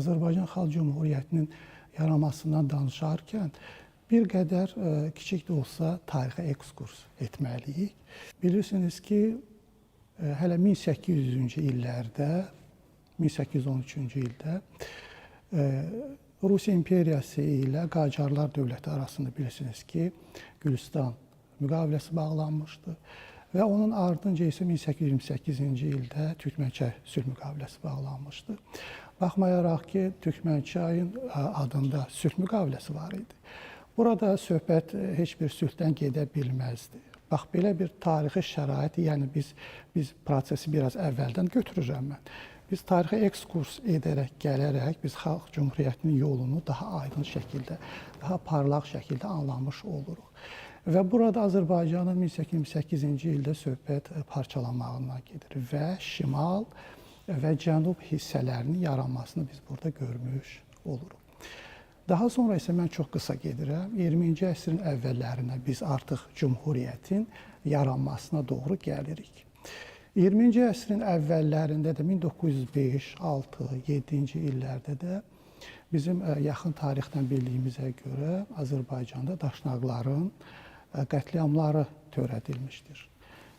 Azərbaycan Xalq Cümhuriyyətinin yaranmasından danışarkən bir qədər kiçik də olsa tarixə ekskurs etməliyik. Bilirsiniz ki, hələ 1800-cü illərdə, 1813-cü ildə Rusiya imperiyası ilə Qacarlar dövləti arasında bilirsiniz ki, Gülüstan müqaviləsi bağlanmışdı və onun ardınca isə 1828-ci ildə Türkmənçay sülh müqaviləsi bağlanmışdı. Baxmayaraq ki, Türkmənçayın adında sülh müqaviləsi var idi. Burada söhbət heç bir sülhdən gedə bilməzdi. Bax, belə bir tarixi şərait, yəni biz prosesi biraz əvvəldən götürürəm mən. Biz tarixə ekskurs edərək, gələrək biz Xalq Cümhuriyyətinin yolunu daha aydın şəkildə, daha parlaq şəkildə anlamış oluruq. Və burada Azərbaycanın 1828-ci ildə söhbət parçalanmağına gedir və şimal və cənub hissələrinin yaranmasını biz burada görmüş oluruq. Daha sonra isə mən çox qısa gedirəm. 20-ci əsrin əvvəllərinə biz artıq Cümhuriyyətin yaranmasına doğru gəlirik. 20-ci əsrin əvvəllərində də 1905, 6, 7-ci illərdə də bizim yaxın tarixdən bildiyimizə görə Azərbaycanda daşnaqların qətliamları törədilmişdir.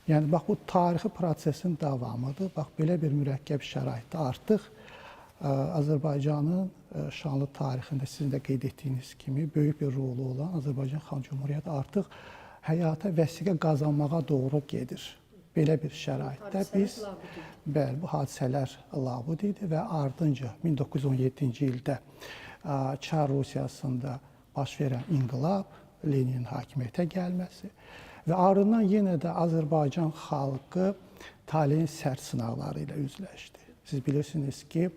Yəni, bax, bu tarixi prosesin davamıdır. Bax, belə bir mürəkkəb şəraitdə artıq Azərbaycanın şanlı tarixində sizin də qeyd etdiyiniz kimi böyük bir rolu olan Azərbaycan Xalq Cümhuriyyəti artıq həyata vəsiqə qazanmağa doğru gedir. Belə bir şəraitdə biz, bəli, bu hadisələr labud idi və ardınca 1917-ci ildə Çar Rusiyasında baş verən inqilab, Leninin hakimiyyətə gəlməsi və ardından yenə də Azərbaycan xalqı taleyin sərt sınaqları ilə üzləşdi. Siz bilirsiniz ki,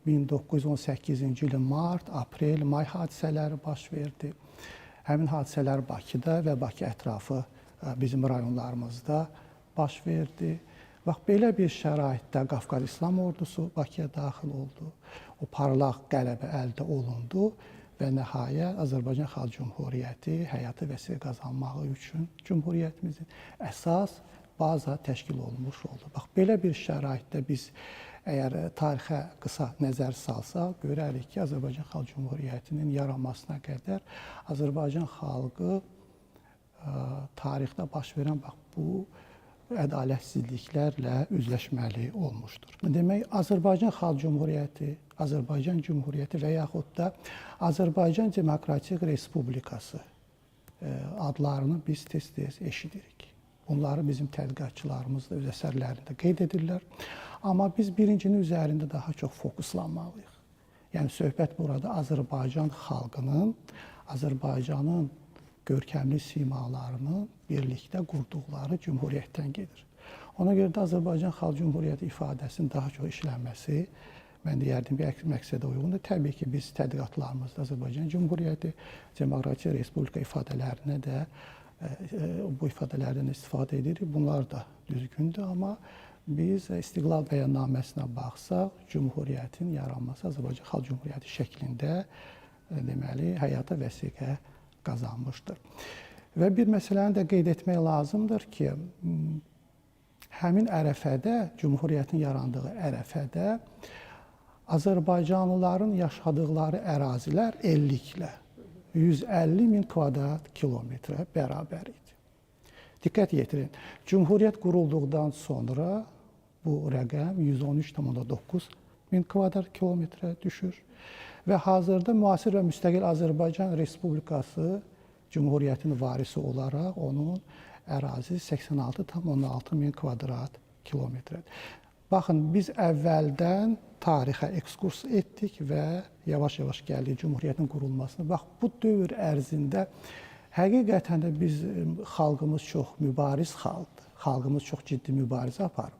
1918-ci ilin mart, aprel, may hadisələri baş verdi. Həmin hadisələr Bakıda və Bakı ətrafı bizim rayonlarımızda baş verdi. Bax, belə bir şəraitdə Qafqaz İslam Ordusu Bakıya daxil oldu. O parlaq qələbə əldə olundu və nəhayət Azərbaycan Xalq Cümhuriyyəti həyata vəsiqə qazanmağı üçün Cümhuriyyətimizin əsas baza təşkil olunmuş oldu. Bax, belə bir şəraitdə biz əgər tarixə qısa nəzər salsaq, görərik ki, Azərbaycan Xalq Cümhuriyyətinin yaranmasına qədər Azərbaycan xalqı tarixdə baş verən bax, bu ədalətsizliklərlə üzləşməli olmuşdur. Demək, Azərbaycan Xalq Cümhuriyyəti, Azərbaycan Cümhuriyyəti və yaxud da Azərbaycan Demokratik Respublikası adlarını biz tez-tez eşidirik. Bunları bizim tədqiqatçılarımız da öz əsərlərində qeyd edirlər. Amma biz birincinin üzərində daha çox fokuslanmalıyıq. Yəni, söhbət burada Azərbaycan xalqının, Azərbaycanın görkəmli simalarının birlikdə qurduqları Cümhuriyyətdən gedir. Ona görə də Azərbaycan Xalq Cümhuriyyəti ifadəsinin daha çox işlənməsi, mən deyərdim ki, məqsədə uyğundur. Təbii ki, biz tədqiqatlarımızda Azərbaycan Cümhuriyyəti, Demokratik Respublika ifadələrinə də bu ifadələrdən istifadə edirik. Bunlar da düzgündür, amma biz İstiqlal bəyannaməsinə baxsaq, Cümhuriyyətin yaranması Azərbaycan Xalq Cümhuriyyəti şəklində deməli, həyata vəsiqə qazanmışdır. Və bir məsələni də qeyd etmək lazımdır ki, həmin ərəfədə, Cümhuriyyətin yarandığı ərəfədə Azərbaycanlıların yaşadıqları ərazilər illiklə 150 min kvadrat kilometrə bərabər idi. Diqqət yetirin, Cümhuriyyət qurulduqdan sonra bu rəqəm 113,9 min kvadrat kilometrə düşür və hazırda müasir və müstəqil Azərbaycan Respublikası Cümhuriyyətin varisi olaraq onun ərazisi 86,6 min kvadrat kilometrədir. Baxın, biz əvvəldən tarixə ekskurs etdik və yavaş-yavaş gəldik Cümhuriyyətin qurulmasına. Bax, bu dövr ərzində həqiqətən də biz xalqımız çox mübariz xalqdır. Xalqımız çox ciddi mübarizə aparıb.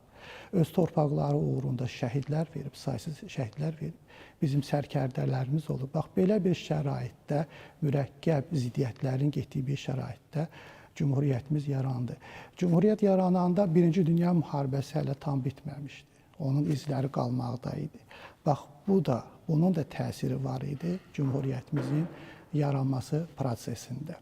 Öz torpaqları uğrunda şəhidlər verib, saysız şəhidlər verib. Bizim sərkərdələrimiz olub. Bax, belə bir şəraitdə, mürəkkəb ziddiyyətlərin getdiyi bir şəraitdə Cümhuriyyətimiz yarandı. Cümhuriyyət yarananda Birinci Dünya müharibəsi hələ tam bitməmişdi. Onun izləri qalmaqda idi. Bax, bunun da təsiri var idi Cümhuriyyətimizin yaranması prosesində.